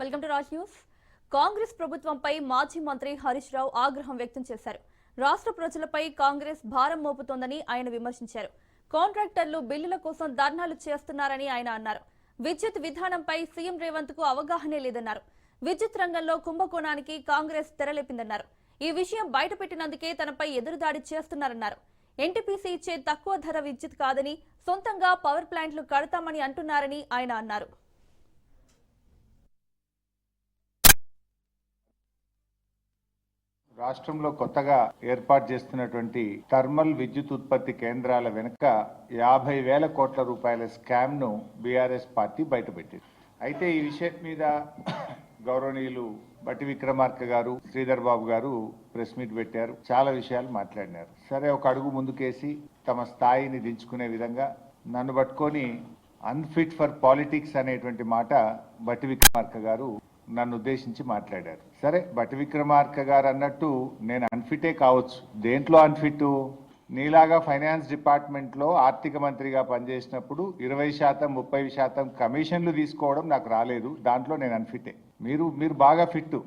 Welcome to Raj news. Congress ప్రభుత్వంపై మాజీ మంత్రి హరీష్ రావు ఆగ్రహం వ్యక్తం చేశారు. రాష్ట్ర ప్రజలపై కాంగ్రెస్ భారం మోపుతోందని ఆయన విమర్శించారు. కాంట్రాక్టర్లు బిల్లుల కోసం ధర్నాలు చేస్తున్నారని ఆయన అన్నారు. విద్యుత్ విధానంపై సీఎం రేవంత్ కు అవగాహనే లేదన్నారు. విద్యుత్ రంగంలో కుంభకోణానికి కాంగ్రెస్ తెరలేపిందన్నారు. ఈ విషయం బయటపెట్టినందుకే తనపై ఎదురుదాడి చేస్తున్నారన్నారు. ఎన్టీపీసీ ఇచ్చే తక్కువ ధర విద్యుత్ కాదని సొంతంగా పవర్ ప్లాంట్లు కడతామని అంటున్నారని ఆయన అన్నారు. రాష్ట్రంలో కొత్తగా ఏర్పాటు చేస్తున్నటువంటి థర్మల్ విద్యుత్ ఉత్పత్తి కేంద్రాల వెనుక 50,000 కోట్ల రూపాయల స్కామ్ ను బీఆర్ఎస్ పార్టీ బయటపెట్టింది. అయితే ఈ విషయం మీద గౌరవనీయులు బట్టి విక్రమార్క గారు, శ్రీధర్ బాబు గారు ప్రెస్ మీట్ పెట్టారు. చాలా విషయాలు మాట్లాడినారు. సరే, ఒక అడుగు ముందుకేసి తమ స్థాయిని దించుకునే విధంగా నన్ను పట్టుకొని అన్ఫిట్ ఫర్ పాలిటిక్స్ అనేటువంటి మాట బట్టి విక్రమార్క గారు నన్ను ఉద్దేశించి మాట్లాడారు. సరే, బట్టి విక్రమార్క గారు అన్నట్టు నేను అన్ఫిటే కావచ్చు. దేంట్లో అన్ఫిట్? నీలాగా ఫైనాన్స్ డిపార్ట్మెంట్ లో ఆర్థిక మంత్రిగా పనిచేసినప్పుడు 20%, 30% కమిషన్లు తీసుకోవడం నాకు రాలేదు. దాంట్లో నేను అన్ఫిటే. మీరు బాగా ఫిట్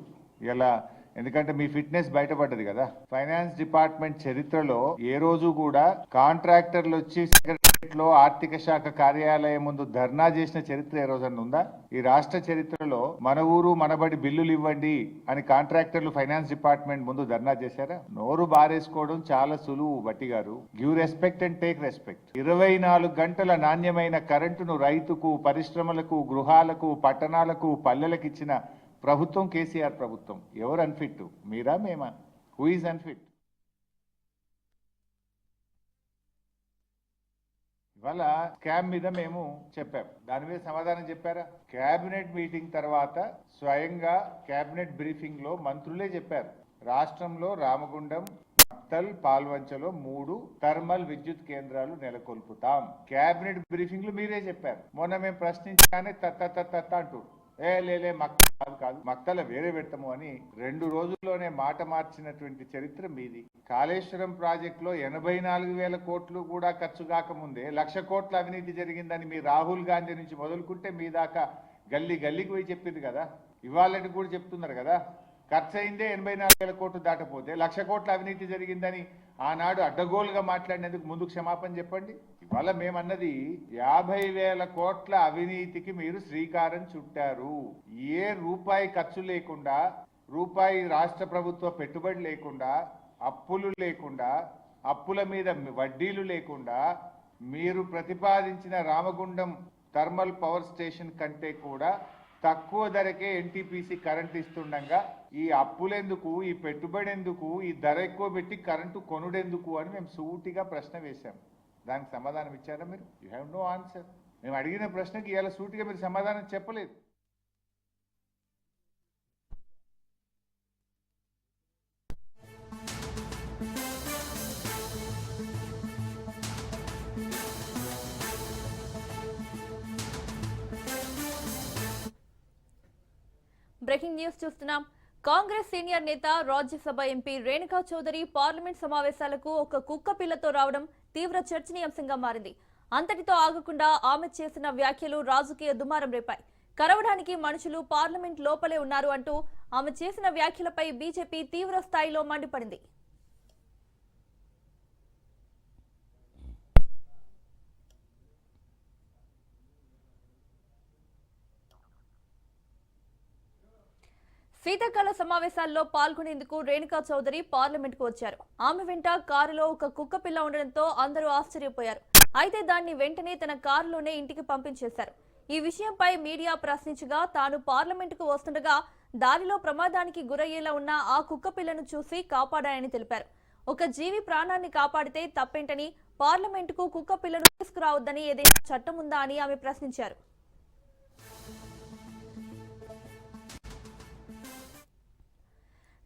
ఇలా, ఎందుకంటే మీ ఫిట్నెస్ బయటపడ్డది కదా. ఫైనాన్స్ డిపార్ట్మెంట్ చరిత్రలో ఏ రోజు కూడా కాంట్రాక్టర్లు వచ్చి సెక్రటరియట్ లో ఆర్థిక శాఖ కార్యాలయం ముందు ధర్నా చేసిన చరిత్ర ఏ రోజన్నా ఉందా? ఈ రాష్ట్ర చరిత్రలో మన ఊరు మనబడి బిల్లులు ఇవ్వండి అని కాంట్రాక్టర్లు ఫైనాన్స్ డిపార్ట్మెంట్ ముందు ధర్నా చేశారా? నోరు బారేసుకోవడం చాలా సులువు బట్టి గారు. Give respect and take respect. 24 గంటల నాణ్యమైన కరెంటును రైతుకు, పరిశ్రమలకు, గృహాలకు, పట్టణాలకు, పల్లెలకు ఇచ్చిన ప్రభుత్వం కేసీఆర్ ప్రభుత్వం. ఎవరు అన్ఫిట్? మీరా, మేమా? Who is unfit? ఇవాళ స్కామ్ మీద మేము చెప్పాం. దాని మీద సమాధానం చెప్పారా? కేబినెట్ మీటింగ్ తర్వాత స్వయంగా కేబినెట్ బ్రీఫింగ్ లో మంత్రులే చెప్పారు. రాష్ట్రంలో రామగుండం, మక్తల్, పాల్వంచలో 3 థర్మల్ విద్యుత్ కేంద్రాలు నెలకొల్పుతాం. కేబినెట్ బ్రీఫింగ్ లో మీరే చెప్పారు. మొన్న మేము ప్రశ్నించగానే తత్త అంటూ లే మక్తల్ కాదు, మక్తల వేరే పెడతాము అని 2 రోజుల్లోనే మాట మార్చినటువంటి చరిత్ర మీది. కాళేశ్వరం ప్రాజెక్ట్ లో 84,000 కోట్లు కూడా ఖర్చు కాకముందే 1,00,000 కోట్ల అవినీతి జరిగిందని మీ రాహుల్ గాంధీ నుంచి మొదలుకుంటే మీ దాకా గల్లీకి పోయి చెప్పింది కదా. ఇవాళకి కూడా చెప్తున్నారు కదా. ఖర్చు అయిందే 84,000 కోట్లు దాటపోతే 1,00,000 కోట్ల అవినీతి జరిగిందని ఆనాడు అడ్డగోలుగా మాట్లాడినందుకు ముందు క్షమాపణ చెప్పండి. ఇవాళ మేమన్నది 50,000 కోట్ల అవినీతికి మీరు శ్రీకారం చుట్టారు. ఏ రూపాయి ఖర్చు లేకుండా, రూపాయి రాష్ట్ర ప్రభుత్వ పెట్టుబడి లేకుండా, అప్పులు లేకుండా, అప్పుల మీద వడ్డీలు లేకుండా మీరు ప్రతిపాదించిన రామగుండం థర్మల్ పవర్ స్టేషన్ కంటే కూడా తక్కువ ధరకే ఎన్టీపీసీ కరెంట్ ఇస్తుండగా ఈ అప్పులెందుకు, ఈ పెట్టుబడి ఎందుకు, ఈ ధర ఎక్కువ పెట్టి కరెంటు కొనుడెందుకు అని మేము సూటిగా ప్రశ్న వేశాం. దానికి సమాధానం ఇచ్చారా మీరు? You have no answer. మేము అడిగిన ప్రశ్నకి ఇవాళ సూటిగా మీరు సమాధానం చెప్పలేదు. బ్రేకింగ్ న్యూస్ చూస్తున్నాం. కాంగ్రెస్ సీనియర్ నేత, రాజ్యసభ ఎంపీ రేణుకా చౌదరి పార్లమెంట్ సమావేశాలకు ఒక కుక్క పిల్లతో రావడం తీవ్ర చర్చనీయాంశంగా మారింది. అంతటితో ఆగకుండా ఆమె చేసిన వ్యాఖ్యలు రాజకీయ దుమారం రేపాయి. కరవడానికి మనుషులు పార్లమెంట్ లోపలే ఉన్నారు అంటూ ఆమె చేసిన వ్యాఖ్యలపై బీజేపీ తీవ్ర స్థాయిలో మండిపడింది. శీతాకాల సమావేశాల్లో పాల్గొనేందుకు రేణుకా చౌదరి పార్లమెంట్ కు వచ్చారు. ఆమె వెంట కారులో ఒక కుక్క పిల్ల ఉండడంతో అందరూ ఆశ్చర్యపోయారు. అయితే దాన్ని వెంటనే తన కారులోనే ఇంటికి పంపించేశారు. ఈ విషయంపై మీడియా ప్రశ్నించగా తాను పార్లమెంట్ కు వస్తుండగా దారిలో ప్రమాదానికి గురయ్యేలా ఉన్న ఆ కుక్క పిల్లను చూసి కాపాడానని తెలిపారు. ఒక జీవి ప్రాణాన్ని కాపాడితే తప్పేంటని, పార్లమెంట్ కు కుక్క పిల్లను తీసుకురావద్దని ఏదైనా చట్టం ఉందా అని ఆమె ప్రశ్నించారు.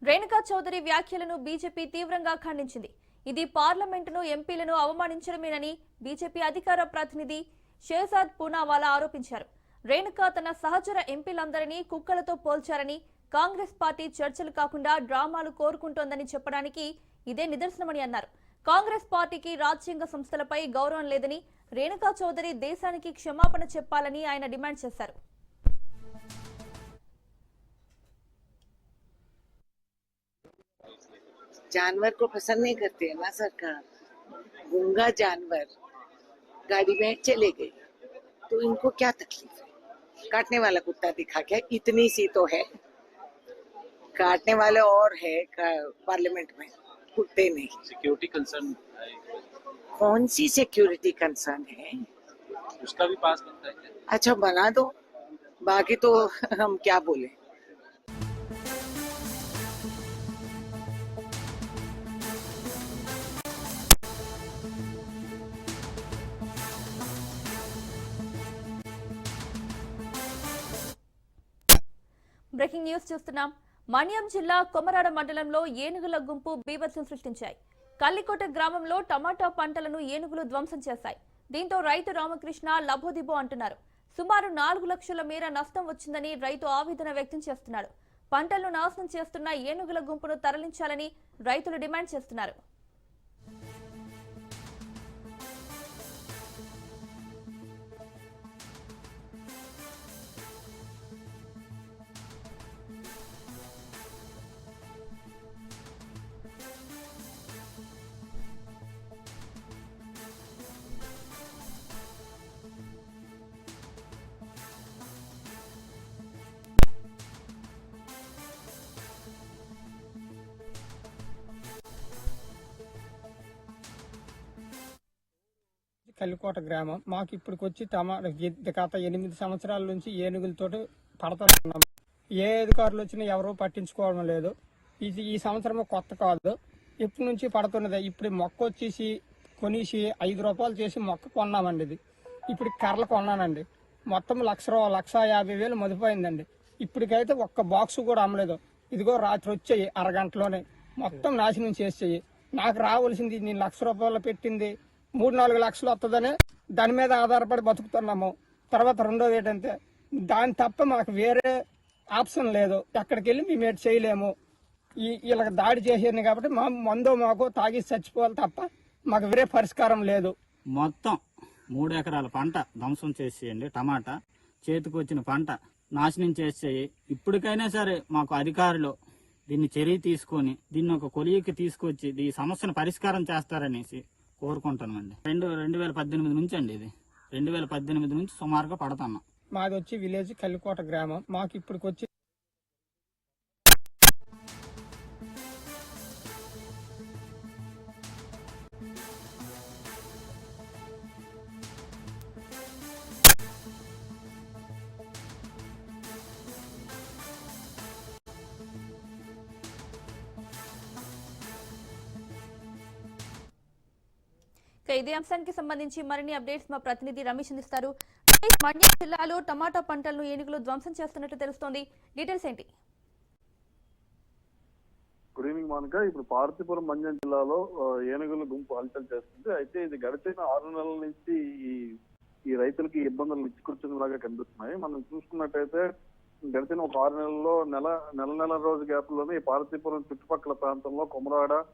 రేణుకా చౌదరి వ్యాఖ్యలను బీజేపీ తీవ్రంగా ఖండించింది. ఇది పార్లమెంటును, ఎంపీలను అవమానించడమేనని బీజేపీ అధికార ప్రతినిధి షేజాద్ పూనావాలా ఆరోపించారు. రేణుకా తన సహచర ఎంపీలందరినీ కుక్కలతో పోల్చారని, కాంగ్రెస్ పార్టీ చర్చలు కాకుండా డ్రామాలు కోరుకుంటోందని చెప్పడానికి ఇదే నిదర్శనమని అన్నారు. కాంగ్రెస్ పార్టీకి రాజ్యాంగ సంస్థలపై గౌరవం లేదని, రేణుకా చౌదరి దేశానికి క్షమాపణ చెప్పాలని ఆయన డిమాండ్ చేశారు. जानवर को पसंद नहीं करती है ना सरकार। गूंगा जानवर गाड़ी में चले गए तो इनको क्या तकलीफ है? काटने वाला कुत्ता दिखा क्या? इतनी सी तो है, काटने वाले और है पार्लियामेंट में, कुत्ते नहीं। सिक्योरिटी कंसर्न कौन सी सिक्योरिटी कंसर्न है? उसका भी पास बनता है क्या? अच्छा बना दो, बाकी तो हम क्या बोले। బ్రేకింగ్ న్యూస్ చూస్తున్నాం. మన్యం జిల్లా కొమరాడ మండలంలో ఏనుగుల గుంపు బీభత్సం సృష్టించాయి. కల్లికోట గ్రామంలో టమాటా పంటలను ఏనుగులు ధ్వంసం చేశాయి. దీంతో రైతు రామకృష్ణ లబోదిబో అంటున్నారు. సుమారు 4 లక్షల మేర నష్టం వచ్చిందని రైతు ఆవేదన వ్యక్తం చేస్తున్నాడు. పంటలను నాశనం చేస్తున్న ఏనుగుల గుంపును తరలించాలని రైతులు డిమాండ్ చేస్తున్నారు. కల్లికోట గ్రామం. మాకు ఇప్పటికొచ్చి గత 8 సంవత్సరాల నుంచి ఏనుగులతో పడుతున్నాం. ఏ అధికారులు వచ్చినా ఎవరూ పట్టించుకోవడం లేదు. ఈ సంవత్సరం కొత్త కాదు, ఇప్పటి నుంచి పడుతున్నది. ఇప్పుడు మొక్క వచ్చేసి కొనేసి 5 రూపాయలు చేసి మొక్క కొన్నామండి. ఇది ఇప్పుడు కర్రలు కొన్నానండి. మొత్తం 1,50,000 మదిపోయిందండి. ఇప్పటికైతే ఒక్క బాక్స్ కూడా అమ్మలేదు. ఇదిగో రాత్రి వచ్చాయి, అరగంటలోనే మొత్తం నాశనం చేసేయి. నాకు రావాల్సింది నేను 1,00,000 రూపాయలు పెట్టింది 3-4 లక్షలు వస్తుందని దాని మీద ఆధారపడి బతుకుతున్నాము. తర్వాత రెండోది ఏంటంటే దాని తప్ప మాకు వేరే ఆప్షన్ లేదు. ఎక్కడికి వెళ్ళి మేము ఏటి చేయలేము. వీళ్ళకి దాడి చేసేది కాబట్టి మా మందో మాకు తాగి చచ్చిపోవాలి తప్ప మాకు వేరే పరిష్కారం లేదు. మొత్తం 3 ఎకరాల పంట ధ్వంసం చేసేయండి. టమాటా చేతికి వచ్చిన పంట నాశనం చేసేయి. ఇప్పటికైనా సరే మాకు అధికారులు దీన్ని చర్య తీసుకొని దీన్ని ఒక కొలియకి తీసుకొచ్చి ఈ సమస్యను పరిష్కారం చేస్తారనేసి కోరుకుంటామండి. 2018 నుంచి అండి, ఇది 2018 నుంచి సుమారుగా పడుతున్నాం. మాది వచ్చి విలేజ్ కల్లికోట గ్రామం. మాకు ఇప్పటికొచ్చి ఇదే అంశానికి సంబంధించి మరిన్ని అప్డేట్స్ మా ప్రతినిధి రమేష్ అందిస్తారు. మన్యం జిల్లాలో టమాటా పంటలను ఏనుగులు ధ్వంసం చేస్తున్నట్టు తెలుస్తోంది. డీటెయిల్స్ ఏంటి? గుడ్ ఈవినింగ్ మానక. ఇప్పుడు పార్వతీపురం మన్యం జిల్లాలో ఏనుగుల గుంపు హల్చల్ చేస్తుంది. అయితే ఇది గడిచిన 6 నెలల నుంచి ఈ రైతులకి ఇబ్బందులు ఇచ్చికూర్చులాగా కనిపిస్తున్నాయి. మనం చూసుకున్నట్టయితే గడిచిన ఒక 6 నెలల్లో నెల రోజు గ్యాప్ లోనే ఈ పార్వతీపురం చుట్టుపక్కల ప్రాంతంలో కొమరాడ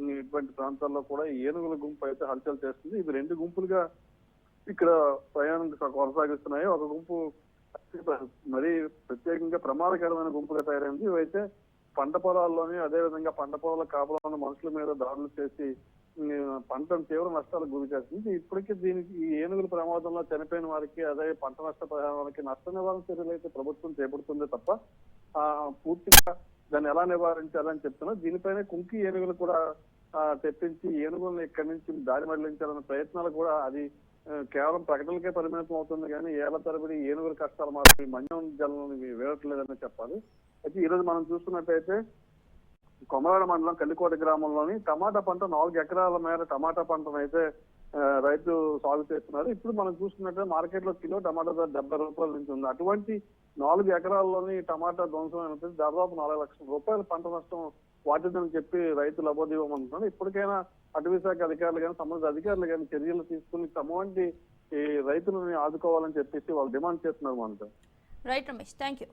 ఇటువంటి ప్రాంతాల్లో కూడా ఏనుగుల గుంపు అయితే హల్చల్ చేస్తుంది. ఇవి 2 గుంపులుగా ఇక్కడ ప్రయాణం కొనసాగిస్తున్నాయి. ఒక గుంపు మరీ ప్రత్యేకంగా ప్రమాదకరమైన గుంపుగా తయారైంది. ఇవైతే పంట పొలాల్లోని అదేవిధంగా పంట పొలాల కాపులను మనుషుల మీద దాడులు చేసి పంటను తీవ్ర నష్టాలకు గురి చేస్తుంది. ఇప్పటికీ దీనికి ఈ ఏనుగుల ప్రమాదంలో చనిపోయిన వారికి అదే పంట నష్ట పరిహారానికి నష్ట నివారణ చర్యలు అయితే ప్రభుత్వం చేపడుతుందే తప్ప పూర్తిగా దాన్ని ఎలా నివారించాలని చెప్తున్నా. దీనిపైనే కుంకి ఏనుగులు కూడా తెప్పించి ఏనుగులను ఇక్కడి నుంచి దారి మళ్లించాలన్న ప్రయత్నాలు కూడా అది కేవలం ప్రకటనలకే పరిమితం అవుతుంది కానీ ఏళ్ల తరబడి ఏనుగుల కష్టాలు మాత్రం మన్యం జలం వేయట్లేదని చెప్పాలి. అయితే ఈ రోజు మనం చూస్తున్నట్టయితే కొమరాడ మండలం కల్లికోట గ్రామంలోని టమాటా పంట 4 ఎకరాల మేర టమాటా పంటను అయితే రైతు సాగు చేస్తున్నారు. ఇప్పుడు మనం చూసుకున్నట్టే మార్కెట్ లో కిలో టమాటా ధర 70 రూపాయల నుంచి ఉంది. అటువంటి 4 ఎకరాల్లోని టమాటా ధ్వంసం అయినట్టు దాదాపు 4 లక్షల రూపాయల పంట నష్టం వాటిదని చెప్పి రైతులు అబోధివ్వమంటున్నారు. ఇప్పటికైనా అటవీ శాఖ అధికారులు కానీ సంబంధిత అధికారులు కానీ చర్యలు తీసుకుని తమ వంటి రైతులను ఆదుకోవాలని చెప్పేసి వాళ్ళు డిమాండ్ చేస్తున్నారు. మనతో రైట్ రమేష్, థ్యాంక్ యూ.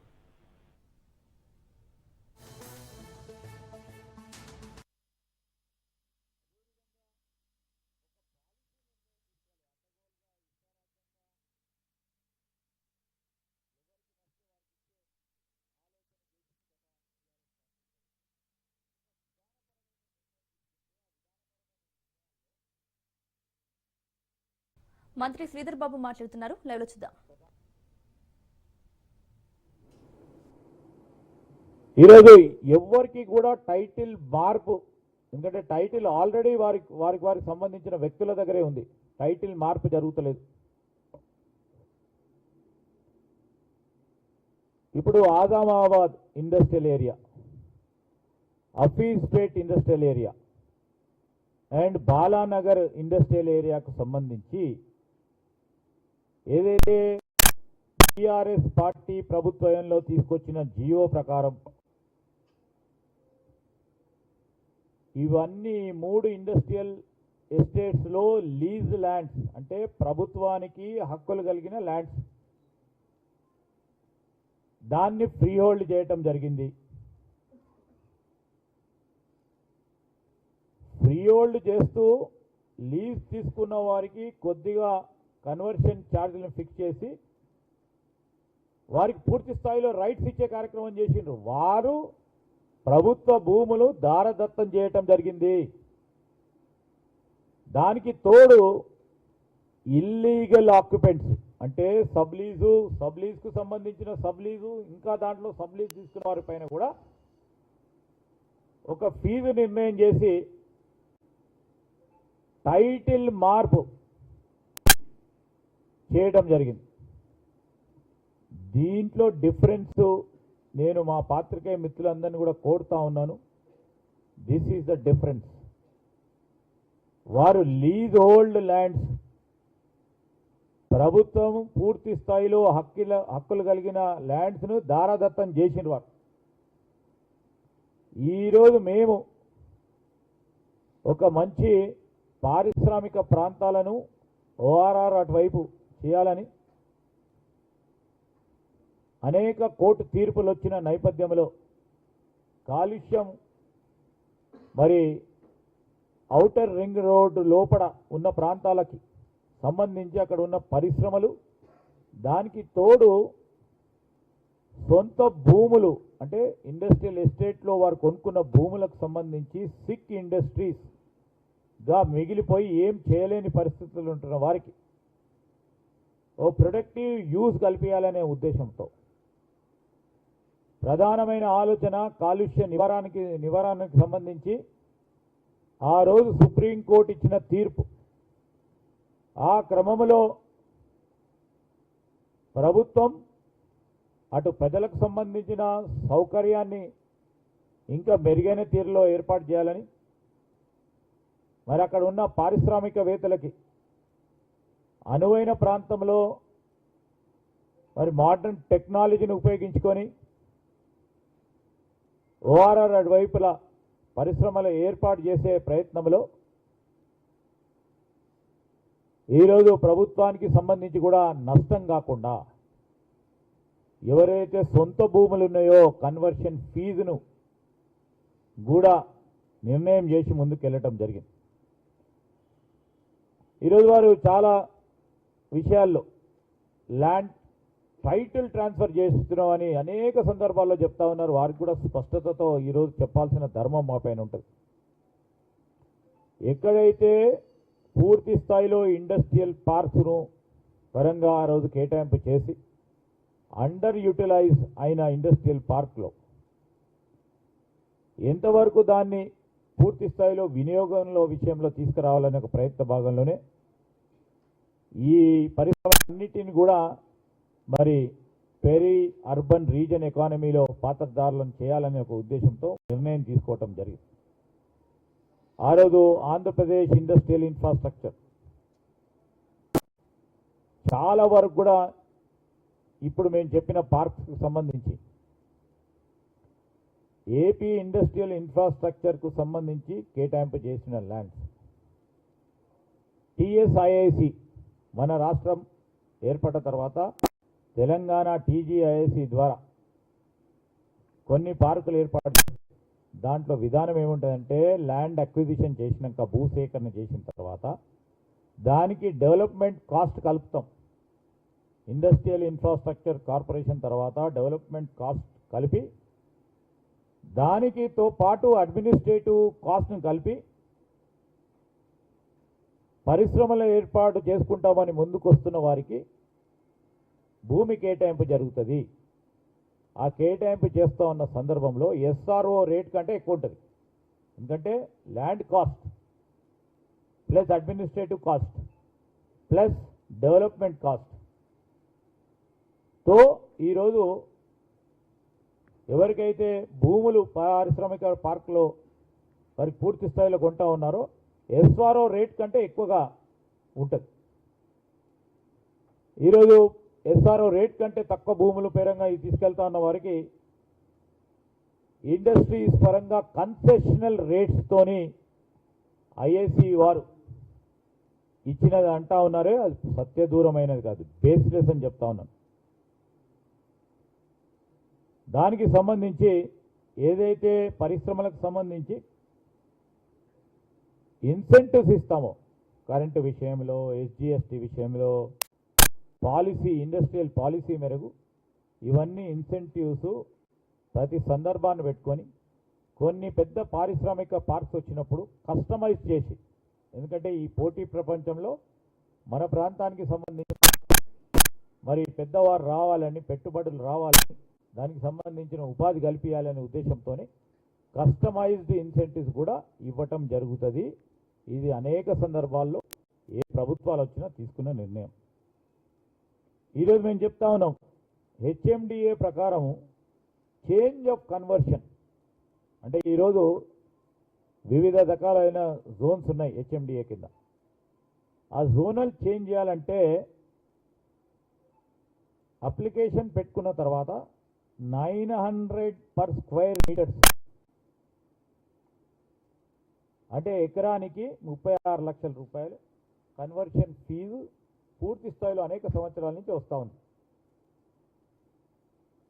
మంత్రి శ్రీధర్ బాబు మాట్లాడుతున్నారు. లైవ్ లో చూద్దాం. ఈరోజు ఎవరికి కూడా టైటిల్ మార్పు, ఎందుకంటే టైటిల్ ఆల్రెడీ వారికి సంబంధించిన వ్యక్తుల దగ్గరే ఉంది. టైటిల్ మార్పు జరుగుతలేదు. ఇప్పుడు Azamabad industrial area, Hafeezpet industrial area and Balanagar industrial ఏరియాకు సంబంధించి ఏదైతే టీఆర్ఎస్ పార్టీ ప్రభుత్వంలో తీసుకొచ్చిన జియో ప్రకారం ఇవన్నీ 3 ఇండస్ట్రియల్ ఎస్టేట్స్లో లీజ్ ల్యాండ్స్, అంటే ప్రభుత్వానికి హక్కులు కలిగిన ల్యాండ్స్, దాన్ని ఫ్రీ హోల్డ్ చేయటం జరిగింది. ఫ్రీ హోల్డ్ చేస్తూ లీజ్ తీసుకున్న వారికి కొద్దిగా కన్వర్షన్ ఛార్జీలను ఫిక్స్ చేసి వారికి పూర్తి స్థాయిలో రైట్స్ ఇచ్చే కార్యక్రమం చేసిండ్రు. వారు ప్రభుత్వ భూములు దారదత్తం చేయటం జరిగింది. దానికి తోడు ఇల్లీగల్ ఆక్యుపెంట్స్, అంటే సబ్లీజ్కు సంబంధించిన సబ్లీజు, ఇంకా దాంట్లో సబ్లీజ్ తీసుకున్న వారి పైన కూడా ఒక ఫీజు నిర్ణయం చేసి టైటిల్ మార్పు చేయడం జరిగింది. దీంట్లో డిఫరెన్స్ నేను మా పాత్రికేయ మిత్రులందరినీ కూడా కోరుతా ఉన్నాను. This is the difference. వారు లీజ్ హోల్డ్ ల్యాండ్స్, ప్రభుత్వం పూర్తి స్థాయిలో హక్కులు కలిగిన ల్యాండ్స్ను దారాదత్తం చేసిన వారు. ఈరోజు మేము ఒక మంచి పారిశ్రామిక ప్రాంతాలను ఓఆర్ఆర్ అటువైపు చేయాలని అనేక కోర్టు తీర్పులు వచ్చిన నేపథ్యంలో కాలుష్యం మరి ఔటర్ రింగ్ రోడ్డు లోపల ఉన్న ప్రాంతాలకి సంబంధించి అక్కడ ఉన్న పరిశ్రమలు, దానికి తోడు సొంత భూములు, అంటే ఇండస్ట్రియల్ ఎస్టేట్లో వారు కొనుక్కున్న భూములకు సంబంధించి సిక్ ఇండస్ట్రీస్గా మిగిలిపోయి ఏం చేయలేని పరిస్థితులు ఉంటున్న వారికి ఓ ప్రొడక్టివ్ యూజ్ కల్పించాలనే ఉద్దేశంతో ప్రధానమైన ఆలోచన కాలుష్య నివారణకి సంబంధించి ఆ రోజు సుప్రీంకోర్టు ఇచ్చిన తీర్పు, ఆ క్రమంలో ప్రభుత్వం అటు ప్రజలకు సంబంధించిన సౌకర్యాన్ని ఇంకా మెరుగైన తీరులో ఏర్పాటు చేయాలని, మరి అక్కడ ఉన్న పారిశ్రామికవేత్తలకి అనువైన ప్రాంతంలో మరి మోడర్న్ టెక్నాలజీని ఉపయోగించుకొని ఓఆర్ఆర్ అటువైపుల పరిశ్రమలు ఏర్పాటు చేసే ప్రయత్నంలో ఈరోజు ప్రభుత్వానికి సంబంధించి కూడా నష్టం కాకుండా ఎవరైతే సొంత భూములు ఉన్నాయో కన్వర్షన్ ఫీజును కూడా నిర్ణయం చేసి ముందుకెళ్ళటం జరిగింది. ఈరోజు వారు చాలా విషయాల్లో ల్యాండ్ టైటిల్ ట్రాన్స్ఫర్ చేస్తున్నామని అనేక సందర్భాల్లో చెప్తా ఉన్నారు. వారికి కూడా స్పష్టతతో ఈరోజు చెప్పాల్సిన ధర్మం మా పైన ఉంటుంది. ఎక్కడైతే పూర్తి స్థాయిలో ఇండస్ట్రియల్ పార్క్స్ను పరంగా ఆ రోజు కేటాయింపు చేసి అండర్ యూటిలైజ్ అయిన ఇండస్ట్రియల్ పార్క్లో ఎంతవరకు దాన్ని పూర్తి స్థాయిలో వినియోగంలో విషయంలో తీసుకురావాలనే ఒక ప్రయత్న భాగంలోనే ఈ పరిశ్రమలన్నిటిని కూడా మరి పెరి అర్బన్ రీజన్ ఎకానమీలో పాత్రదారులను చేయాలనే ఒక ఉద్దేశంతో నిర్ణయం తీసుకోవటం జరిగింది. ఆ రోజు ఆంధ్రప్రదేశ్ ఇండస్ట్రియల్ ఇన్ఫ్రాస్ట్రక్చర్ చాలా వరకు కూడా ఇప్పుడు మేము చెప్పిన పార్క్స్కు సంబంధించి ఏపీ ఇండస్ట్రియల్ ఇన్ఫ్రాస్ట్రక్చర్కు సంబంధించి కేటాయింపు చేసిన ల్యాండ్స్ టీఎస్ఐఐసి మన రాష్ట్రం ఏర్పడ్డ తర్వాత తెలంగాణ టీజీఐఐసి ద్వారా కొన్ని పార్కులు ఏర్పాటు, దాంట్లో విధానం ఏముంటుందంటే ల్యాండ్ అక్విజిషన్ చేసినాక భూసేకరణ చేసిన తర్వాత దానికి డెవలప్మెంట్ కాస్ట్ కలుపుతాం. ఇండస్ట్రియల్ ఇన్ఫ్రాస్ట్రక్చర్ కార్పొరేషన్ తర్వాత డెవలప్మెంట్ కాస్ట్ కలిపి దానికితో పాటు అడ్మినిస్ట్రేటివ్ కాస్ట్ను కలిపి పరిశ్రమల ఏర్పాటు చేసుకుంటామని ముందుకొస్తున్న వారికి భూమి కేటాయింపు జరుగుతుంది. ఆ కేటాయింపు చేస్తూ ఉన్న సందర్భంలో ఎస్ఆర్ఓ రేట్ కంటే ఎక్కువ ఉంటుంది. ఎందుకంటే land cost plus administrative cost plus development cost తో ఈరోజు ఎవరికైతే భూములు పారిశ్రామిక పార్కులో వారికి పూర్తి స్థాయిలో కొంటా ఉన్నారో ఎస్ఆర్ఓ రేట్ కంటే ఎక్కువగా ఉంటుంది. ఈరోజు ఎస్ఆర్ఓ రేట్ కంటే తక్కువ భూములు పరంగా తీసుకెళ్తా ఉన్న వారికి ఇండస్ట్రీస్ పరంగా కన్సెషనల్ రేట్స్తోని ఐఏసీ వారు ఇచ్చినది అంటా ఉన్నారే, అది సత్యదూరమైనది కాదు, బేస్లెస్ అని చెప్తా ఉన్నాను. దానికి సంబంధించి ఏదైతే పరిశ్రమలకు సంబంధించి ఇన్సెంటివ్స్ ఇస్తామో కరెంటు విషయంలో, ఎస్జిఎస్టీ విషయంలో, పాలసీ ఇండస్ట్రియల్ పాలసీ మేరకు ఇవన్నీ ఇన్సెంటివ్స్ ప్రతి సందర్భాన్ని పెట్టుకొని కొన్ని పెద్ద పారిశ్రామిక పార్క్స్ వచ్చినప్పుడు కస్టమైజ్ చేసి, ఎందుకంటే ఈ పోటీ ప్రపంచంలో మన ప్రాంతానికి సంబంధించి మరి పెద్దవారు రావాలని, పెట్టుబడులు రావాలని, దానికి సంబంధించిన ఉపాధి కల్పించాలనే ఉద్దేశంతోనే కస్టమైజ్డ్ ఇన్సెంటివ్స్ కూడా ఇవ్వటం జరుగుతుంది. ఇది అనేక సందర్భాల్లో ఏ ప్రభుత్వాలు వచ్చినా తీసుకున్న నిర్ణయం. ఈరోజు మేము చెప్తా ఉన్నాం, హెచ్ఎండిఏ ప్రకారం చేంజ్ ఆఫ్ కన్వర్షన్ అంటే ఈరోజు వివిధ రకాలైన జోన్స్ ఉన్నాయి హెచ్ఎండిఏ కింద. ఆ జోనల్ చేంజ్ చేయాలంటే అప్లికేషన్ పెట్టుకున్న తర్వాత 900 per square meters అంటే ఎకరానికి 36 లక్షల రూపాయలు కన్వర్షన్ ఫీజు పూర్తి స్థాయిలో అనేక సంవత్సరాల నుంచి వస్తూ ఉంది.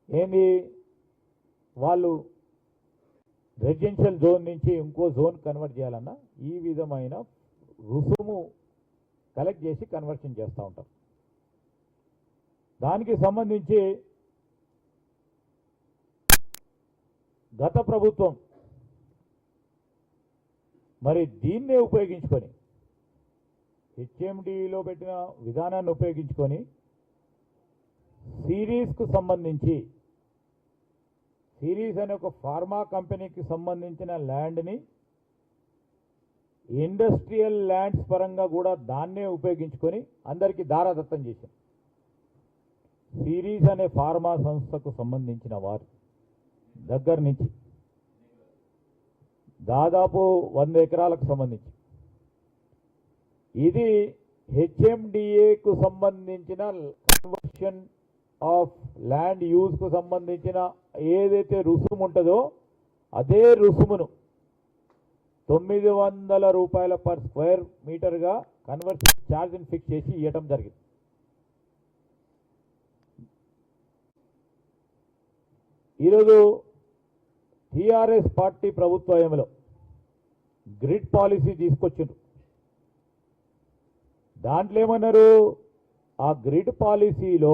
ఏంది వాళ్ళు రెసిడెన్షియల్ జోన్ నుంచి ఇంకో జోన్ కన్వర్ట్ చేయాలన్నా ఈ విధమైన రుసుము కలెక్ట్ చేసి కన్వర్షన్ చేస్తూ ఉంటారు. దానికి సంబంధించి గత ప్రభుత్వం మరి దీన్నే ఉపయోగించుకొని హెచ్ఎండిలో పెట్టిన విధానాన్ని ఉపయోగించుకొని సిరీస్కు సంబంధించి, సిరీస్ అనే ఒక ఫార్మా కంపెనీకి సంబంధించిన ల్యాండ్ని ఇండస్ట్రియల్ ల్యాండ్స్ పరంగా కూడా దాన్నే ఉపయోగించుకొని అందరికీ దారాదత్తం చేశారు. సిరీస్ అనే ఫార్మా సంస్థకు సంబంధించిన వారి దగ్గర నుంచి దాదాపు 100 ఎకరాలకు సంబంధించి ఇది హెచ్ఎండిఏకు సంబంధించిన కన్వర్షన్ ఆఫ్ ల్యాండ్ యూజ్కు సంబంధించిన ఏదైతే రుసుము ఉంటుందో అదే రుసుమును 900 రూపాయల పర్ స్క్వేర్ మీటర్గా కన్వర్షన్ ఛార్జ్ని ఫిక్స్ చేసి ఇవ్వటం జరిగింది. ఈరోజు టీఆర్ఎస్ పార్టీ ప్రభుత్వంలో గ్రిడ్ పాలసీ తీసుకొచ్చిండ్రు. దాంట్లో ఏమన్నారు, ఆ గ్రిడ్ పాలసీలో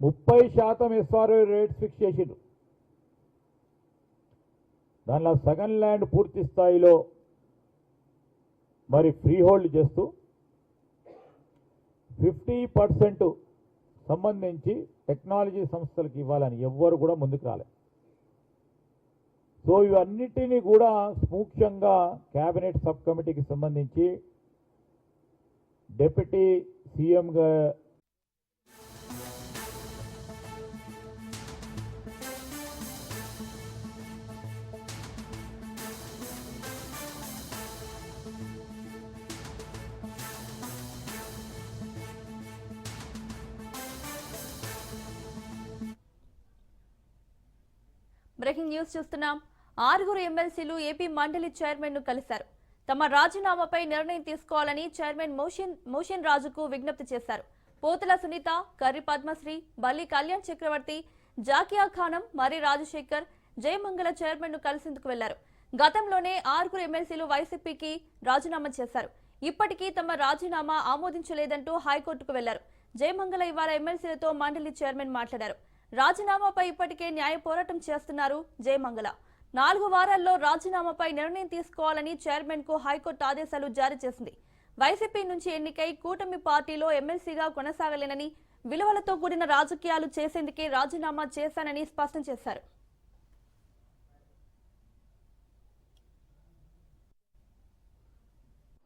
30% ఎస్ఆర్ఓ రేట్స్ ఫిక్స్ చేసిండ్రు. దానిలో సగం ల్యాండ్ పూర్తి స్థాయిలో మరి ఫ్రీ హోల్డ్ చేస్తూ 50% సంబంధించి టెక్నాలజీ సంస్థలకు ఇవ్వాలని ఎవ్వరు కూడా ముందుకు రాలేదు. సో ఇవన్నిటినీ కూడా సూక్ష్మంగా కేబినెట్ సబ్ కమిటీకి సంబంధించి డిప్యూటీ సీఎంగా బ్రేకింగ్ న్యూస్ చూస్తున్నాం. 6 ఎమ్మెల్సీలు ఏపీ మండలి చైర్మన్ ను కలిశారు. తమ రాజీనామాపై నిర్ణయం తీసుకోవాలని చైర్మన్ మోషన్ రాజుకు విజ్ఞప్తి చేశారు. పోతుల సునీత, కర్రి పద్మశ్రీ, బల్లి కళ్యాణ్ చక్రవర్తి, జాకియా ఖానం, మరి రాజశేఖర్, జయమంగళ చైర్మన్ ను కలిసేందుకు వెళ్లారు. గతంలోనే 6 ఎమ్మెల్సీలు వైసీపీకి రాజీనామా చేశారు. ఇప్పటికీ తమ రాజీనామా ఆమోదించలేదంటూ హైకోర్టుకు వెళ్లారు. జయమంగళ ఇవాళ ఎమ్మెల్సీలతో మండలి చైర్మన్ మాట్లాడారు. రాజీనామాపై ఇప్పటికే న్యాయ పోరాటం చేస్తున్నారు జయమంగళ. 4 వారాల్లో రాజీనామాపై నిర్ణయం తీసుకోవాలని చైర్మన్ కు హైకోర్టు ఆదేశాలు జారీ చేసింది. వైసీపీ నుంచి ఎన్నికై కూటమి పార్టీలో ఎమ్మెల్సీగా కొనసాగలేనని, విలువలతో కూడిన రాజకీయాలు చేసేందుకే రాజీనామా చేశానని స్పష్టం చేశారు.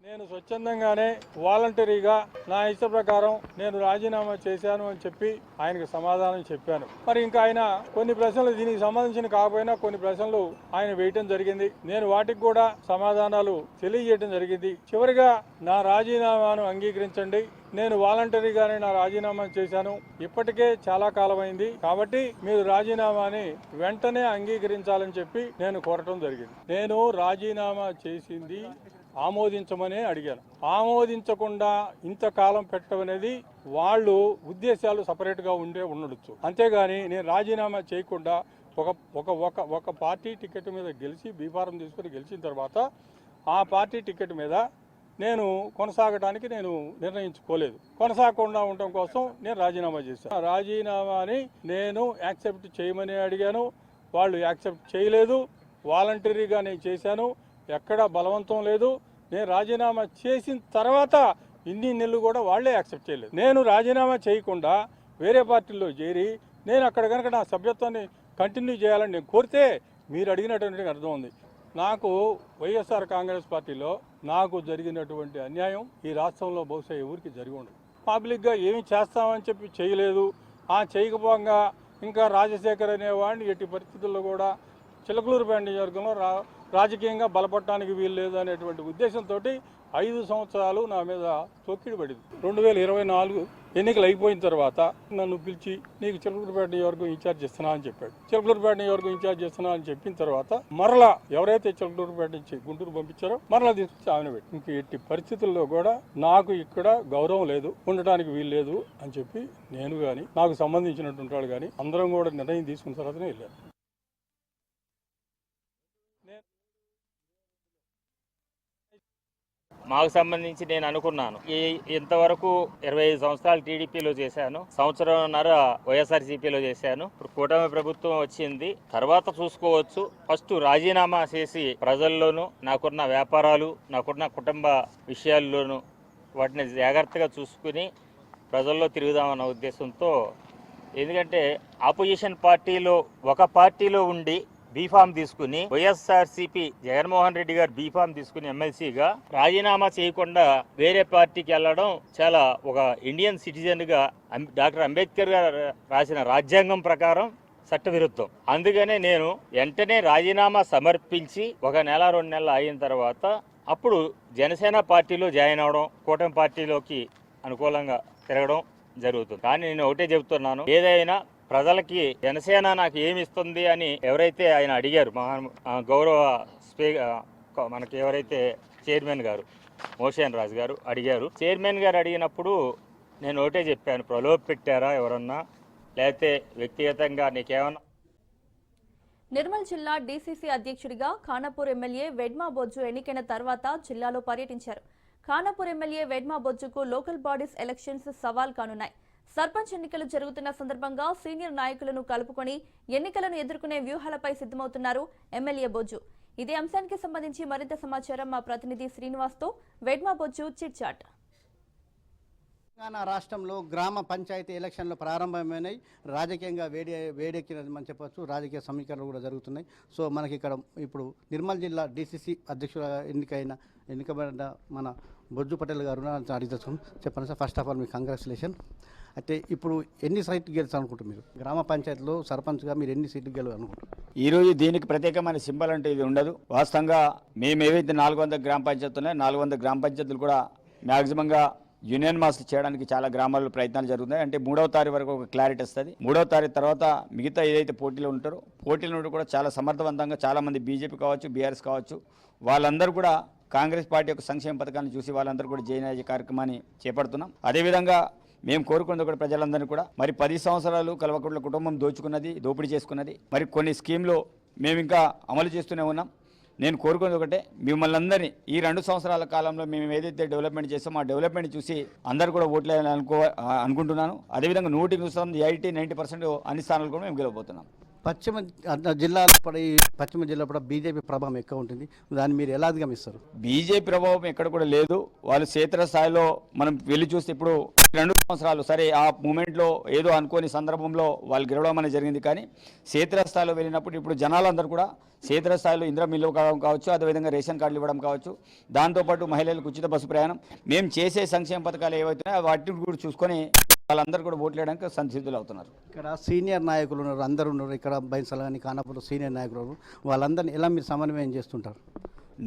నేను స్వచ్ఛందంగానే వాలంటరీగా నా ఇష్ట ప్రకారం నేను రాజీనామా చేశాను అని చెప్పి ఆయనకు సమాధానం చెప్పాను. మరి ఇంకా ఆయన కొన్ని ప్రశ్నలు దీనికి సంబంధించిన కాకపోయినా కొన్ని ప్రశ్నలు ఆయన వేయటం జరిగింది. నేను వాటికి కూడా సమాధానాలు తెలియజేయడం జరిగింది. చివరిగా నా రాజీనామాను అంగీకరించండి, నేను వాలంటరీగానే నా రాజీనామా చేశాను, ఇప్పటికే చాలా కాలమైంది కాబట్టి మీరు రాజీనామాని వెంటనే అంగీకరించాలని చెప్పి నేను కోరటం జరిగింది. నేను రాజీనామా చేసింది ఆమోదించమనే అడిగాను. ఆమోదించకుండా ఇంతకాలం పెట్టడం అనేది వాళ్ళు ఉద్దేశాలు సపరేట్గా ఉండొచ్చు. అంతేగాని నేను రాజీనామా చేయకుండా ఒక పార్టీ టికెట్ మీద గెలిచి బీఫారం తీసుకుని గెలిచిన తర్వాత ఆ పార్టీ టికెట్ మీద నేను కొనసాగడానికి నేను నిర్ణయించుకోలేదు. కొనసాగకుండా ఉండటం కోసం నేను రాజీనామా చేశాను. రాజీనామాని నేను యాక్సెప్ట్ చేయమని అడిగాను, వాళ్ళు యాక్సెప్ట్ చేయలేదు. వాలంటరీగా నేను చేశాను, ఎక్కడా బలవంతం లేదు. నేను రాజీనామా చేసిన తర్వాత ఇన్ని నెలలు కూడా వాళ్లే యాక్సెప్ట్ చేయలేదు. నేను రాజీనామా చేయకుండా వేరే పార్టీల్లో చేరి నేను అక్కడ కనుక నా సభ్యత్వాన్ని కంటిన్యూ చేయాలని నేను కోరితే మీరు అడిగినటువంటి అర్థం ఉంది. నాకు వైఎస్ఆర్ కాంగ్రెస్ పార్టీలో నాకు జరిగినటువంటి అన్యాయం ఈ రాష్ట్రంలో బహుశా ఎవరికి జరిగి ఉండదు. పబ్లిక్గా ఏమి చేస్తామని చెప్పి చేయలేదు. చేయకపోగా ఇంకా రాజశేఖర్ అనేవాడిని ఎట్టి పరిస్థితుల్లో కూడా చిలకలూరుపేట నియోజకవర్గంలో రాజకీయంగా బలపడటానికి వీలు లేదు అనేటువంటి ఉద్దేశంతో 5 సంవత్సరాలు నా మీద తొక్కిడి పడింది. 2024 ఎన్నికలు అయిపోయిన తర్వాత నన్ను పిలిచి నీకు చిలకలూరుపేట నియోజకవర్గం ఇన్ఛార్జ్ చేస్తున్నా అని చెప్పాడు. చిలకలూరుపేట నియోజకవర్గం ఇన్ఛార్జ్ చేస్తున్నా అని చెప్పిన తర్వాత మరలా ఎవరైతే చిలకలూరుపేట నుంచి గుంటూరు పంపించారో మరలా తీసుకొచ్చి ఆమె పెట్టి ఇంక ఎట్టి పరిస్థితుల్లో కూడా నాకు ఇక్కడ గౌరవం లేదు, ఉండటానికి వీలు లేదు అని చెప్పి నేను కానీ నాకు సంబంధించినటువంటి వాళ్ళు కానీ అందరం కూడా నిర్ణయం తీసుకున్న తర్వాతనే వెళ్ళారు. మాకు సంబంధించి నేను అనుకున్నాను ఇంతవరకు 25 సంవత్సరాలు టీడీపీలో చేశాను, సంవత్సరంన్నర వైఎస్ఆర్సీపీలో చేశాను. ఇప్పుడు కూటమి ప్రభుత్వం వచ్చింది, తర్వాత చూసుకోవచ్చు. ఫస్ట్ రాజీనామా చేసి ప్రజల్లోనూ నాకున్న వ్యాపారాలు నాకున్న కుటుంబ విషయాల్లోనూ వాటిని జాగ్రత్తగా చూసుకుని ప్రజల్లో తిరుగుదామన్న ఉద్దేశంతో, ఎందుకంటే ఆపోజిషన్ పార్టీలో ఒక పార్టీలో ఉండి బీఫామ్ తీసుకుని వైఎస్ఆర్సీపీ జగన్మోహన్ రెడ్డి గారు బీఫామ్ తీసుకుని ఎమ్మెల్సీగా రాజీనామా చేయకుండా వేరే పార్టీకి వెళ్ళడం చాలా ఒక ఇండియన్ సిటిజన్ గా డాక్టర్ అంబేద్కర్ గారు రాసిన రాజ్యాంగం ప్రకారం చట్టవిరుద్ధం. అందుకనే నేను వెంటనే రాజీనామా సమర్పించి 1 నెల 2 నెలలు అయిన తర్వాత అప్పుడు జనసేన పార్టీలో జాయిన్ అవడం, కూటమి పార్టీలోకి అనుకూలంగా తిరగడం జరుగుతుంది. కానీ నేను ఒకటే చెబుతున్నాను, ఏదైనా ప్రజలకి జనసేన నాకు ఏమి ఇస్తుంది అని ఎవరైతే ఆయన అడిగారు, గౌరవ మనకి ఎవరైతే చైర్మన్ గారు మోషన్ రాజు గారు అడిగారు, చైర్మన్ గారు అడిగినప్పుడు నేను ఒకటే చెప్పాను, ప్రలోభ పెట్టారా ఎవరన్నా, లేకపోతే వ్యక్తిగతంగా నీకేమన్నా. నిర్మల్ జిల్లా డీసీసీ అధ్యక్షుడిగా ఖానాపూర్ ఎమ్మెల్యే వెడ్మా బొజ్జు ఎన్నికైన తర్వాత జిల్లాలో పర్యటించారు. ఖానాపూర్ ఎమ్మెల్యే వెడ్మా బొజ్జుకు లోకల్ బాడీస్ ఎలక్షన్స్ సవాల్ కానున్నాయి. సర్పంచ్ ఎన్నికలు జరుగుతున్న సందర్భంగా సీనియర్ నాయకులను కలుపుకొని ఎన్నికలను ఎదుర్కొనే వ్యూహాలపై సిద్ధమవుతున్నారు ఎమ్మెల్యే బొజ్జు. ఇదే అంశానికి సంబంధించి మరింత సమాచారం మా ప్రతినిధి శ్రీనివాస్తో వెడ్మా బొజ్జు చిట్ చాట్. తెలంగాణ రాష్ట్రంలో గ్రామ పంచాయతీ ఎలక్షన్లు ప్రారంభమైనాయి. రాజకీయంగా వేడెక్కినది చెప్పవచ్చు. రాజకీయ సమీకరణలు కూడా జరుగుతున్నాయి. సో మనకి ఇక్కడ ఇప్పుడు నిర్మల్ జిల్లా డీసీసీ అధ్యక్షుల ఎన్నికబడిన మన బొజ్జు పటేల్ గారు అడిగితే చెప్పండి సార్. ఫస్ట్ ఆఫ్ ఆల్ మీకు కంగ్రాచులేషన్. అయితే ఇప్పుడు ఎన్ని సీట్లు గెలుచాలనుకుంటారు మీరు? గ్రామ పంచాయతీలో సర్పంచ్గా మీరు ఎన్ని సీట్లు గెలవాలనుకుంటారు? ఈరోజు దీనికి ప్రత్యేకమైన సింబల్ అంటే ఇది ఉండదు. వాస్తవంగా మేము ఏవైతే 400 గ్రామ పంచాయతీలు ఉన్నాయో 400 గ్రామ పంచాయతీలు కూడా మ్యాక్సిమంగా యూనియన్ మాస్ చేయడానికి చాలా గ్రామాల్లో ప్రయత్నాలు జరుగుతున్నాయి. అంటే 3వ తారీఖు వరకు ఒక క్లారిటీ వస్తుంది. 3వ తారీఖు తర్వాత మిగతా ఏదైతే పోటీలు ఉంటారో పోటీల నుండి కూడా చాలా సమర్థవంతంగా చాలామంది బీజేపీ కావచ్చు, బీఆర్ఎస్ కావచ్చు, వాళ్ళందరూ కూడా కాంగ్రెస్ పార్టీ యొక్క సంక్షేమ పథకాన్ని చూసి వాళ్ళందరూ కూడా జైన్ అయ్యే కార్యక్రమాన్ని చేపడుతున్నాం. అదేవిధంగా మేము కోరుకున్నది కూడా ప్రజలందరినీ కూడా మరి 10 సంవత్సరాలు కల్వకుంట్ల కుటుంబం దోపిడీ చేసుకున్నది. మరి కొన్ని స్కీమ్లు మేము ఇంకా అమలు చేస్తూనే ఉన్నాం. నేను కోరుకున్నది ఒకటే, మిమ్మల్ని అందరినీ ఈ 2 సంవత్సరాల కాలంలో మేము ఏదైతే డెవలప్మెంట్ చేస్తామో ఆ డెవలప్మెంట్ చూసి అందరూ కూడా ఓట్లేయాలని అనుకుంటున్నాను. అదేవిధంగా 100% 80-90% అన్ని స్థానాలు కూడా మేము గెలవబోతున్నాం. పశ్చిమ జిల్లాలో కూడా ఈ పశ్చిమ జిల్లా కూడా బీజేపీ ప్రభావం ఎక్కువ ఉంటుంది, దాన్ని మీరు ఎలా అధిగమిస్తారు? బీజేపీ ప్రభావం ఎక్కడ కూడా లేదు. వాళ్ళు క్షేత్ర స్థాయిలో మనం వెళ్ళి చూస్తే ఇప్పుడు 2 సంవత్సరాలు సరే ఆ మూమెంట్లో ఏదో అనుకోని సందర్భంలో వాళ్ళు గెలవడం అనేది జరిగింది. కానీ క్షేత్రస్థాయిలో వెళ్ళినప్పుడు ఇప్పుడు జనాలందరూ కూడా క్షేత్రస్థాయిలో ఇంద్ర మిల్లు కావచ్చు, అదేవిధంగా రేషన్ కార్డులు ఇవ్వడం కావచ్చు, దాంతోపాటు మహిళలకు ఉచిత బస్సు ప్రయాణం, మేము చేసే సంక్షేమ పథకాలు ఏవైతున్నాయో వాటిని కూడా చూసుకొని వాళ్ళందరూ కూడా ఓట్లు వేయడానికి సంసిద్ధులు అవుతున్నారు. ఇక్కడ సీనియర్ నాయకులు ఉన్నారు, అందరూ ఉన్నారు. ఇక్కడ బైన్సల కానీ ఖానాపూర్లో సీనియర్ నాయకులు ఉన్నారు. వాళ్ళందరినీ ఎలా మీరు సమన్వయం చేస్తుంటారు?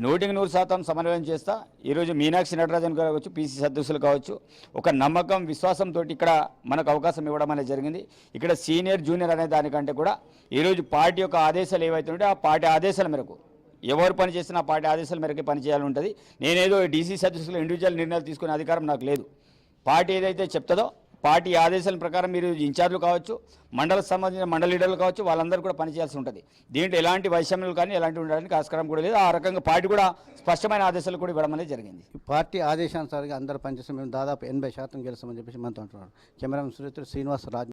100% సమన్వయం చేస్తా. ఈరోజు మీనాక్షి నటరాజన్ కావచ్చు, పీసీ సదస్సులు కావచ్చు, ఒక నమ్మకం విశ్వాసంతో ఇక్కడ మనకు అవకాశం ఇవ్వడం అనేది జరిగింది. ఇక్కడ సీనియర్ జూనియర్ అనే దానికంటే కూడా ఈరోజు పార్టీ యొక్క ఆదేశాలు ఏవైతే ఉంటే ఆ పార్టీ ఆదేశాల మేరకు ఎవరు పని చేసినా ఆ పార్టీ ఆదేశాల మేరకు పని చేయాలని ఉంటుంది. నేనేదో డీసీ సదస్సులో ఇండివిజువల్ నిర్ణయాలు తీసుకునే అధికారం నాకు లేదు. పార్టీ ఏదైతే చెప్తుందో పార్టీ ఆదేశాల ప్రకారం మీరు ఇన్ఛార్జీలు కావచ్చు, మండలకు సంబంధించిన మండల లీడర్లు కావచ్చు, వాళ్ళందరూ కూడా పనిచేయాల్సి ఉంటుంది. దీంట్లో ఎలాంటి వైషమ్యాలు కానీ ఎలాంటి ఉండడానికి ఆస్కారం కూడా లేదు. ఆ రకంగా పార్టీ కూడా స్పష్టమైన ఆదేశాలు కూడా ఇవ్వడం అనేది జరిగింది. పార్టీ ఆదేశానుసారిగా అందరూ పనిచేస్తే మేము దాదాపు 80% గెలుస్తామని చెప్పేసి మనతో అంటున్నారు. కెమెరామెన్ సురేష్, శ్రీనివాస్, రాజ్.